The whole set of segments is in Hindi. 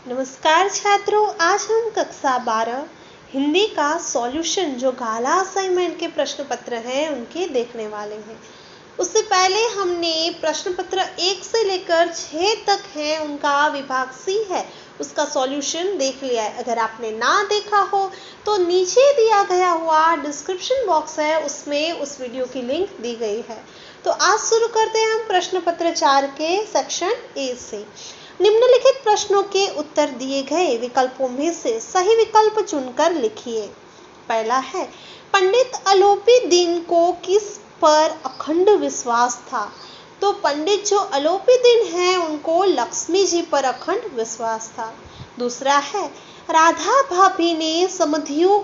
नमस्कार छात्रों, आज हम कक्षा 12 हिंदी का सॉल्यूशन जो गाला असाइनमेंट के प्रश्न पत्र हैं उनके देखने वाले हैं। उससे पहले हमने प्रश्न पत्र 1 से लेकर 6 तक है उनका विभाग सी है उसका सॉल्यूशन देख लिया है। अगर आपने ना देखा हो तो नीचे दिया गया हुआ डिस्क्रिप्शन बॉक्स है, उसमें उस वीडियो की लिंक दी गई है। तो आज शुरू करते हैं हम प्रश्न पत्र 4 के सेक्शन ए से। निम्नलिखित प्रश्नों के उत्तर दिए गए विकल्पों में से सही विकल्प चुनकर लिखिए। पहला है, पंडित अलोपी दीन को किस पर अखंड विश्वास था? तो पंडित जो अलोपी दीन हैं उनको लक्ष्मी जी पर अखंड विश्वास था। दूसरा है, राधा भाभी ने समधियों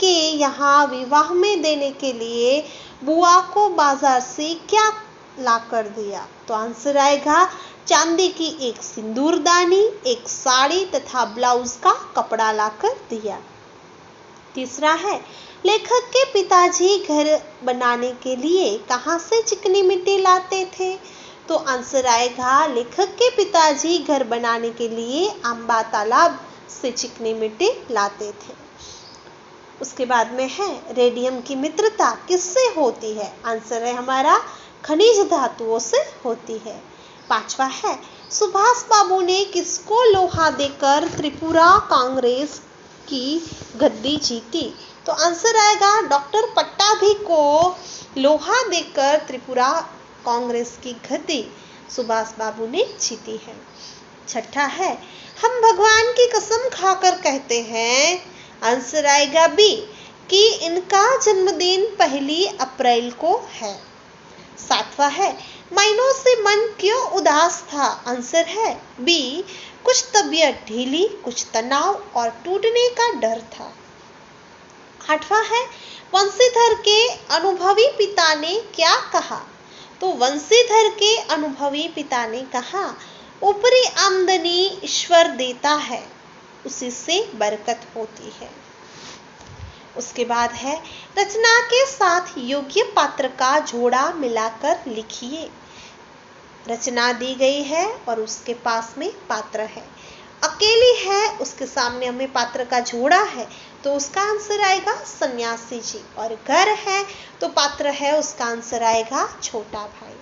के यहाँ विवाह में देने के लिए बुआ को बाजार से क्या ला कर दिया? तो आंसर आएगा चांदी की एक सिंदूरदानी, एक साड़ी तथा ब्लाउज का कपड़ा लाकर दिया। तीसरा है, लेखक के पिताजी घर बनाने के लिए कहाँ से चिकनी मिट्टी लाते थे? तो आंसर आएगा लेखक के पिताजी घर बनाने के लिए अंबा तालाब से चिकनी मिट्टी लाते थे। उसके बाद में है, रेडियम की मित्रता किससे होती है? आंसर है हमारा खनिज धातुओं से होती है। पांचवा है, सुभाष बाबू ने किसको लोहा देकर त्रिपुरा कांग्रेस की गद्दी जीती? तो आंसर आएगा डॉक्टर पट्टाभी को लोहा देकर त्रिपुरा कांग्रेस की गद्दी सुभाष बाबू ने जीती है। छठा है, हम भगवान की कसम खाकर कहते हैं, आंसर आएगा बी कि इनका जन्मदिन 1 अप्रैल को है। सातवां है, महीनों से मन क्यों उदास था? आंसर है बी, कुछ तबीयत ढीली, कुछ तनाव और टूटने का डर था। आठवां है, वंशीधर के अनुभवी पिता ने क्या कहा? तो वंशीधर के अनुभवी पिता ने कहा, ऊपरी आमदनी ईश्वर देता है, उसी से बरकत होती है। उसके बाद है, रचना के साथ योग्य पात्र का जोड़ा मिलाकर लिखिए। रचना दी गई है और उसके पास में पात्र है। अकेली है, उसके सामने हमें पात्र का जोड़ा है, तो उसका आंसर आएगा सन्यासी जी। और घर है तो पात्र है, उसका आंसर आएगा छोटा भाई।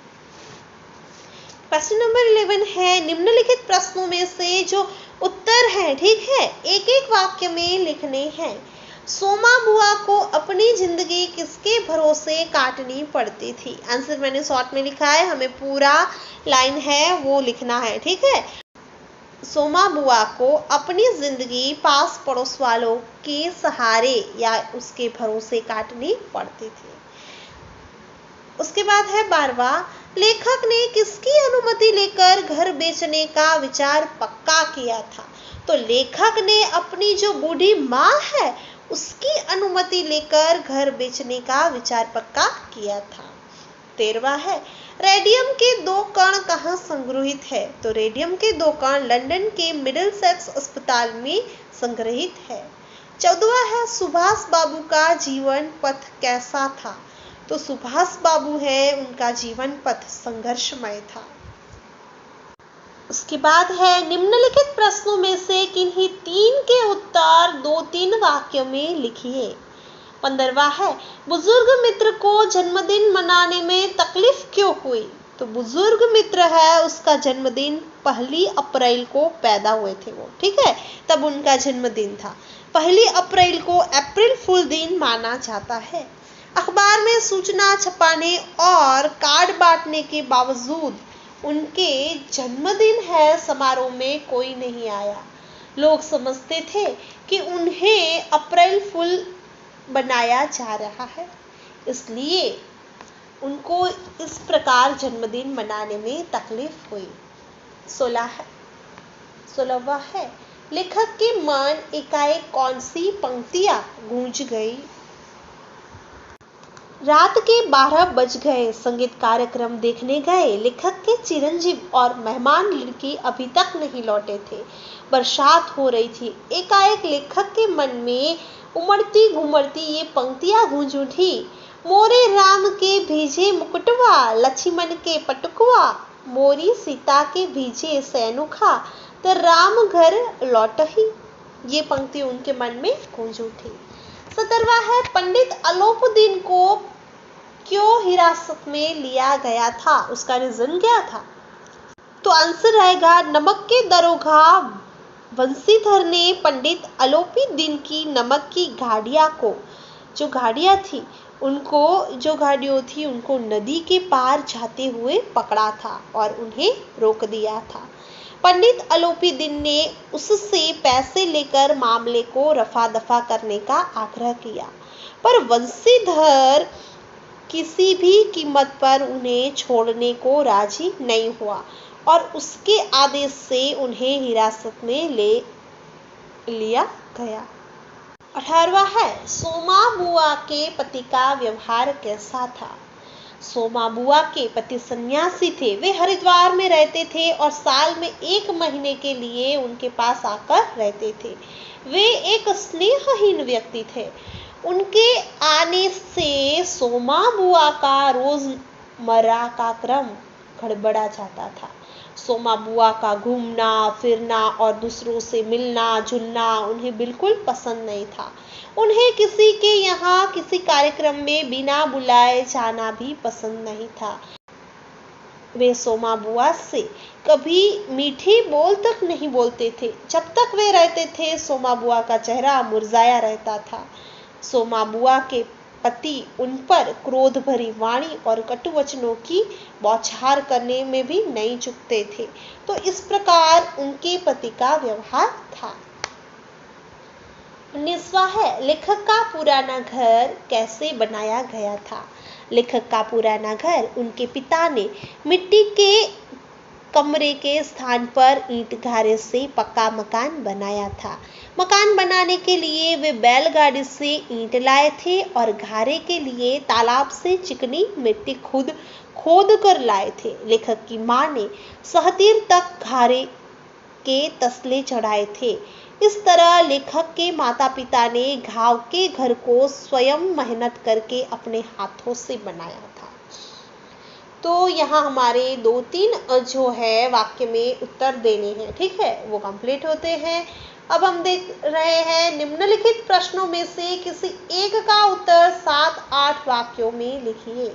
प्रश्न नंबर 11 है, निम्नलिखित प्रश्नों में से जो उत्तर है, ठीक है, एक एक वाक्य में लिखने हैं। सोमा बुआ को अपनी जिंदगी किसके भरोसे काटनी पड़ती थी? आंसर मैंने शॉर्ट में लिखा है, हमें पूरा लाइन है वो लिखना है, ठीक है। सोमा बुआ को अपनी जिंदगी पास पड़ोस वालों के सहारे या उसके भरोसे काटनी पड़ती थी। उसके बाद है 12वां, लेखक ने किसकी अनुमति लेकर घर बेचने का विचार पक्का किया था? तो लेखक ने अपनी जो बूढ़ी माँ है उसकी अनुमति लेकर घर बेचने का विचार पक्का किया था। 13वां है, रेडियम के 2 कण कहाँ संग्रहित है? तो रेडियम के 2 कण लंदन के मिडिलसेक्स अस्पताल में संग्रहित है। 14वां है, सुभाष बाबू का जीवन पथ कैसा था? तो सुभाष बाबू है उनका जीवन पथ संघर्षमय था। उसके बाद है, निम्नलिखित प्रश्नों में से किन्हीं 3 के उत्तर 2-3 वाक्यों में लिखिए। 15वां है, बुजुर्ग मित्र को जन्मदिन मनाने में तकलीफ क्यों हुई? तो बुजुर्ग मित्र है उसका जन्मदिन 1 अप्रैल को पैदा हुए थे वो, ठीक है, तब उनका जन्मदिन था। 1 अप्रैल को अप्रैल फुल दिन माना जाता है। अखबार में सूचना छपाने और कार्ड बांटने के बावजूद उनके जन्मदिन है समारोह में कोई नहीं आया। लोग समझते थे कि उन्हें अप्रैल फुल बनाया जा रहा है, इसलिए उनको इस प्रकार जन्मदिन मनाने में तकलीफ हुई। 16वां है, लेखक के मन एकाएक कौन सी पंक्तियां गूंज गई? रात के 12 बज गए, संगीत कार्यक्रम देखने गए, लेखक के चिरंजीव और मेहमान लड़की अभी तक नहीं लौटे थे, बरसात हो रही थी। एकाएक लेखक के मन में उमड़ती घुमड़ती ये पंक्तियां गूंज उठी, मोरे राम के भीजे मुकुटवा, लक्ष्मण के पटुकवा, मोरी सीता के भीजे सैनुखा, तो राम घर लौटही, ये पंक्ति उनके मन में गूंज उठी। 17वां है पंडित अलोपुद्दीन को क्यों हिरासत में लिया गया था, उसका रीजन क्या था? तो आंसर रहेगा नमक के दरोगा वंशीधर ने पंडित अलोपुद्दीन की नमक की गाड़ियां को, जो गाड़ियां थी उनको नदी के पार जाते हुए पकड़ा था और उन्हें रोक दिया था। पंडित अलोपुद्दीन ने उससे पैसे लेकर मामले को रफा दफा करने का आग्रह किया, पर वंशीधर किसी भी कीमत पर उन्हें छोड़ने को राजी नहीं हुआ और उसके आदेश से उन्हें हिरासत में ले लिया गया। 18वां है सोमा बुआ के पति का व्यवहार कैसा था? सोमा बुआ के पति सन्यासी थे। वे हरिद्वार में रहते थे और साल में 1 महीने के लिए उनके पास आकर रहते थे। वे एक स्नेहहीन व्यक्ति थे। उनके आने से सोमा बुआ का रोजमर्रा का क्रम गड़बड़ा जाता था। सोमा बुआ का घूमना फिरना और दूसरों से मिलना जुलना उन्हें बिल्कुल पसंद नहीं था। उन्हें किसी के यहाँ किसी कार्यक्रम में बिना बुलाए जाना भी पसंद नहीं था। वे सोमा बुआ से कभी मीठी बोल तक नहीं बोलते थे। जब तक वे रहते थे सोमा बुआ का चेहरा मुरझाया रहता था। सोमा बुआ के पति उन पर क्रोध भरी वाणी और कटु वचनों की बौछार करने में भी नहीं चूकते थे। तो इस प्रकार उनके पति का व्यवहार था। 19वां है लेखक का पुराना घर कैसे बनाया गया था? लेखक का पुराना घर उनके पिता ने मिट्टी के कमरे के स्थान पर ईंट घारे से पक्का मकान बनाया था। मकान बनाने के लिए वे बैलगाड़ी से ईंट लाए थे और घारे के लिए तालाब से चिकनी मिट्टी खोद कर लाए थे। लेखक की मां ने सहतीर तक घारे के तसले चढ़ाए थे। इस तरह लेखक के माता पिता ने घाव के घर को स्वयं मेहनत करके अपने हाथों से बनाया था। तो यहाँ हमारे 2-3 जो है वाक्य में उत्तर देने हैं, ठीक है, वो कंप्लीट होते हैं। अब हम देख रहे हैं निम्नलिखित प्रश्नों में से किसी एक का उत्तर 7-8 वाक्यों में लिखिए।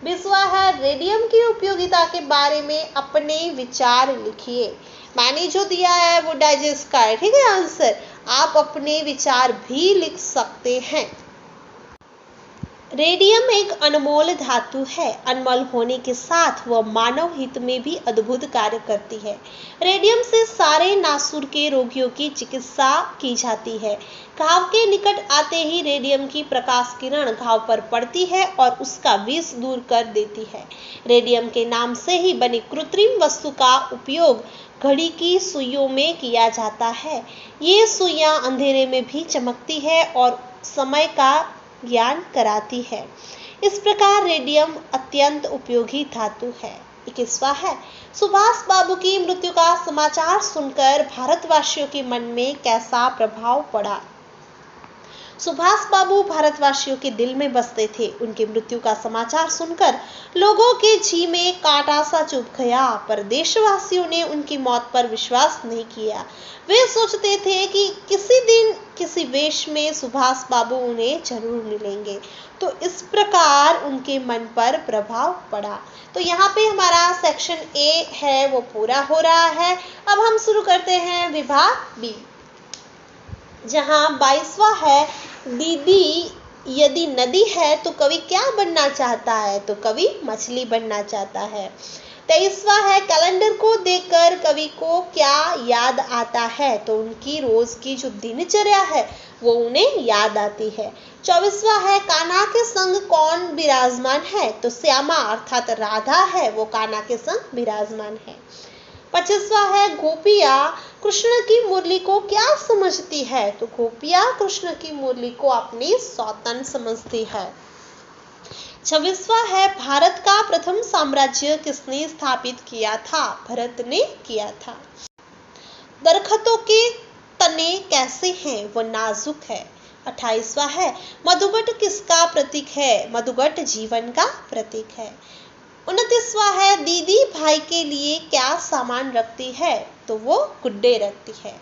20वां है रेडियम की उपयोगिता के बारे में अपने विचार लिखिए। मैंने जो दिया है वो डाइजेस्ट का है, ठीक है आंसर। आप अपने विचार भी लिख सकते हैं। रेडियम एक अनमोल धातु है। अनमोल होने के साथ वह मानव हित में भी अद्भुत कार्य करती है। रेडियम से सारे नासूर के रोगियों की चिकित्सा की जाती है। घाव के निकट आते ही रेडियम की प्रकाश किरण घाव पर पड़ती है और उसका विष दूर कर देती है। रेडियम के नाम से ही बनी कृत्रिम वस्तु का उपयोग घड़ी की सुइयों में किया जाता है। ये सुइयां अंधेरे में भी चमकती है और समय का ज्ञान कराती है। इस प्रकार रेडियम अत्यंत उपयोगी धातु है। 21वां है सुभाष बाबू की मृत्यु का समाचार सुनकर भारतवासियों के मन में कैसा प्रभाव पड़ा? सुभाष बाबू भारतवासियों के दिल में बसते थे। उनकी मृत्यु का समाचार सुनकर लोगों के जी में कांटा सा चुभ गया, पर देशवासियों ने उनकी मौत पर विश्वास नहीं किया। वे सोचते थे कि किसी दिन किसी वेश में सुभाष बाबू उन्हें जरूर मिलेंगे। तो इस प्रकार उनके मन पर प्रभाव पड़ा। तो यहाँ पे हमारा सेक्शन ए है वो पूरा हो रहा है। अब हम शुरू करते हैं विभाग बी, जहाँ 22वां है दीदी यदि नदी है तो कवि क्या बनना चाहता है? तो कवि मछली बनना चाहता है। 23वां है कैलेंडर को देखकर कवि को क्या याद आता है? तो उनकी रोज की जो दिनचर्या है वो उन्हें याद आती है। 24वां है कान्हा के संग कौन विराजमान है? तो श्यामा अर्थात राधा है वो कान्हा के संग विराजमान है। 25वां है गोपिया कृष्ण की मुरली को क्या समझती है? तो गोपिया कृष्ण की मुरली को अपनी सौतन समझती है। 26वां है भारत का प्रथम साम्राज्य किसने स्थापित किया था? भरत ने किया था। दरख्तों के तने कैसे हैं? वो नाजुक है। 28वां है मधुगट किसका प्रतीक है? मधुगट जीवन का प्रतीक है। 29वां है दीदी भाई के लिए क्या सामान रखती है? तो वो गुड्डे रखती है।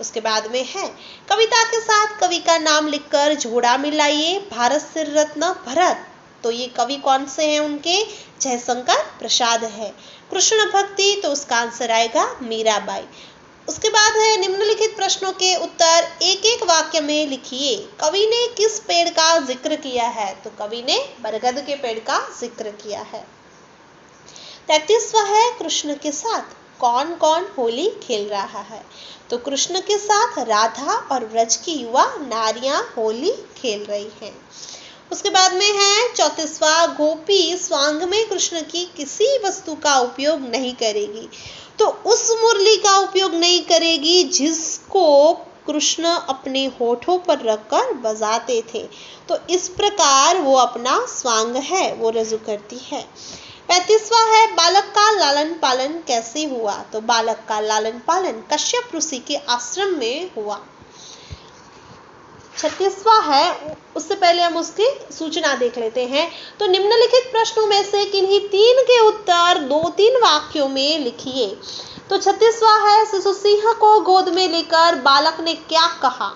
उसके बाद में है कविता के साथ कवि का नाम लिखकर जोड़ा मिलाइए भारत सिर रत्न भरत। तो ये कवि कौन से हैं उनके? जयशंकर प्रसाद है। कृष्ण भक्ति, तो उसका आंसर आएगा मीराबाई। उसके बाद है निम्नलिखित प्रश्नों के उत्तर एक एक वाक्य में लिखिए। कवि ने किस पेड़ का जिक्र किया है? तो कवि ने बरगद के पेड़ का जिक्र किया है। 33वां है कृष्ण के साथ कौन कौन होली खेल रहा है? तो कृष्ण के साथ राधा और व्रज की युवा नारियां होली खेल रही हैं। उसके बाद में है 34वां गोपी स्वांग में कृष्ण की किसी वस्तु का उपयोग नहीं करेगी। तो उस मुरली का उपयोग नहीं करेगी जिसको कृष्ण अपने होठों पर रखकर बजाते थे। तो इस प्रकार वो अपना स्वांग है वो रजू करती है। 35वां है बालक का लालन पालन कैसे हुआ? तो बालक का लालन पालन कश्यप ऋषि के आश्रम में हुआ। 36वां है, उससे पहले हम उसकी सूचना देख लेते हैं। तो निम्नलिखित प्रश्नों में से किन्हीं तीन के उत्तर 2-3 वाक्यों में लिखिए। तो 36वां है शिशु सिंह को गोद में लेकर बालक ने क्या कहा?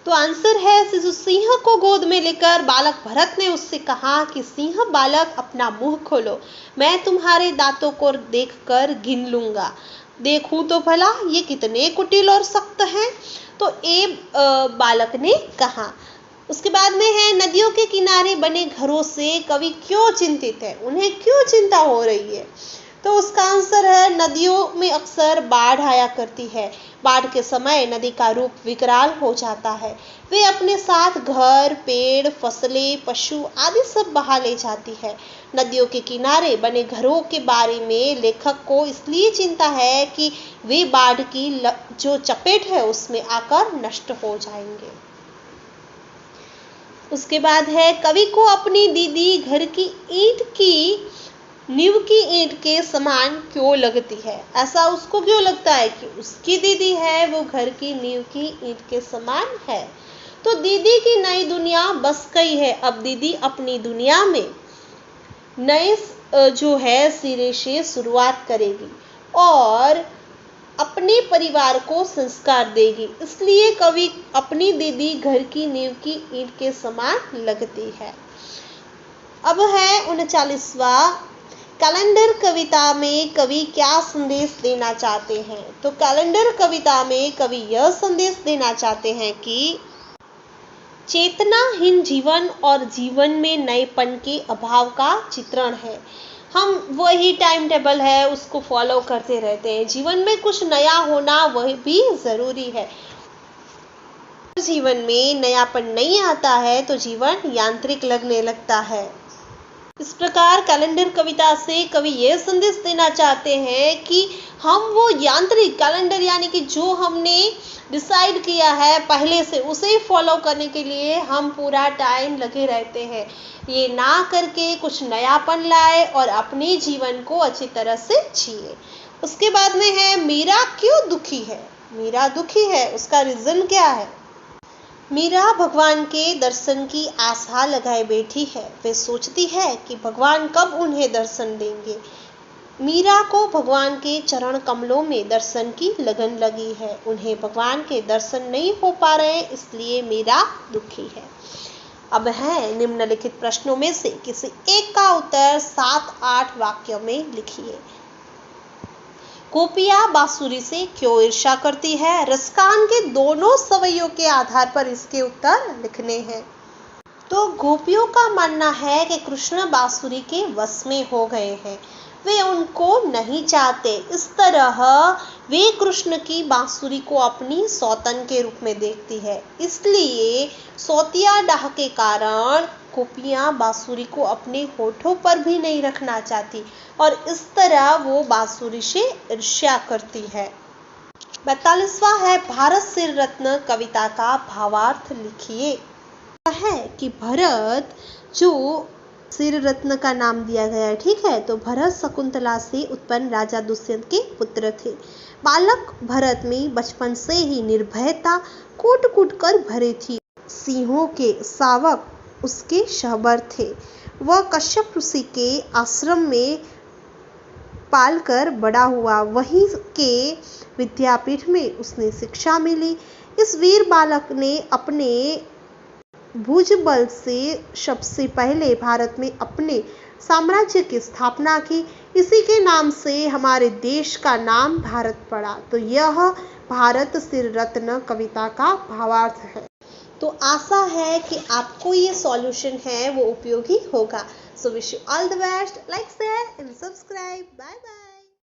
तो आंसर है शिशु सिंह को गोद में लेकर बालक भरत ने उससे कहा कि सिंह बालक अपना मुंह खोलो, मैं तुम्हारे दांतों को देखकर गिन लूंगा, देखूं तो भला ये कितने कुटिल और सख्त हैं। तो बालक ने कहा। उसके बाद में है नदियों के किनारे बने घरों से कवि क्यों चिंतित है? उन्हें क्यों चिंता हो रही है? तो उसका आंसर है नदियों में अक्सर बाढ़ आया करती है। बाढ़ के समय नदी का रूप विकराल हो जाता है। वे अपने साथ घर, पेड़, फसलें, पशु आदि सब बहा ले जाती है। नदियों के किनारे बने घरों के बारे में लेखक को इसलिए चिंता है कि वे बाढ़ की जो चपेट है उसमें आकर नष्ट हो जाएंगे। उसके बाद है कवि को अपनी दीदी घर की ईंट की नींव की ईंट के समान क्यों लगती है? ऐसा उसको क्यों लगता है कि उसकी दीदी है वो घर की नींव की ईंट के समान है? तो दीदी की नई दुनिया बस गई है। अब दीदी अपनी दुनिया में नए जो है सिरे से शुरुआत करेगी और अपने परिवार को संस्कार देगी। इसलिए कवि अपनी दीदी घर की नींव की ईंट के समान लगती है। अब है 39वां कैलेंडर कविता में कवि क्या संदेश देना चाहते हैं? तो कैलेंडर कविता में कवि यह संदेश देना चाहते हैं कि चेतनाहीन जीवन और जीवन में नएपन के अभाव का चित्रण है। हम वही टाइम टेबल है उसको फॉलो करते रहते हैं। जीवन में कुछ नया होना वह भी जरूरी है। जीवन में नयापन नहीं आता है तो जीवन यांत्रिक लगने लगता है। इस प्रकार कैलेंडर कविता से कवि यह संदेश देना चाहते हैं कि हम वो यांत्रिक कैलेंडर यानी कि जो हमने डिसाइड किया है पहले से उसे फॉलो करने के लिए हम पूरा टाइम लगे रहते हैं। ये ना करके कुछ नयापन लाए और अपने जीवन को अच्छी तरह से जिए। उसके बाद में है मीरा क्यों दुखी है? मीरा दुखी है, उसका रीजन क्या है? मीरा भगवान के दर्शन की आशा लगाए बैठी है। वे सोचती है कि भगवान कब उन्हें दर्शन देंगे। मीरा को भगवान के चरण कमलों में दर्शन की लगन लगी है। उन्हें भगवान के दर्शन नहीं हो पा रहे इसलिए मीरा दुखी है। अब है निम्नलिखित प्रश्नों में से किसी एक का उत्तर 7-8 वाक्यों में लिखिए। गोपियां बांसुरी से क्यों ईर्ष्या करती है? रसकान के दोनों सवैयों के आधार पर इसके उत्तर लिखने हैं। तो गोपियों का मानना है कि कृष्ण बांसुरी के वश में हो गए हैं, वे उनको नहीं चाहते। इस तरह वे कृष्ण की बांसुरी को अपनी सौतन के रूप में देखती है। इसलिए सौतिया डाह के कारण गोपियां बांसुरी को अपने होठों पर भी नहीं रखना चाहती और इस तरह वो बांसुरी से ईर्ष्या करती है। 42वां है भारत सिर रत्न कविता का भावार्थ लिखिए। है कि भरत जो सिर रत्न का नाम दिया गया है, ठीक है। तो भरत शकुंतला से उत्पन्न राजा दुष्यंत के पुत्र थे। बालक भरत में बचपन से ही निर्भयता कूट कूट कर भरी थी। सिंहों के शावक उसके शहबर थे। वह कश्यप ऋषि के आश्रम में पालकर बड़ा हुआ। वहीं के विद्यापीठ में उसने शिक्षा मिली। इस वीर बालक ने अपने भुजबल से सबसे पहले भारत में अपने साम्राज्य की स्थापना की। इसी के नाम से हमारे देश का नाम भारत पड़ा। तो यह भारत सिर रत्न कविता का भावार्थ है। तो आशा है कि आपको ये सॉल्यूशन है वो उपयोगी होगा। So wish you all the best. Like share and subscribe. Bye bye.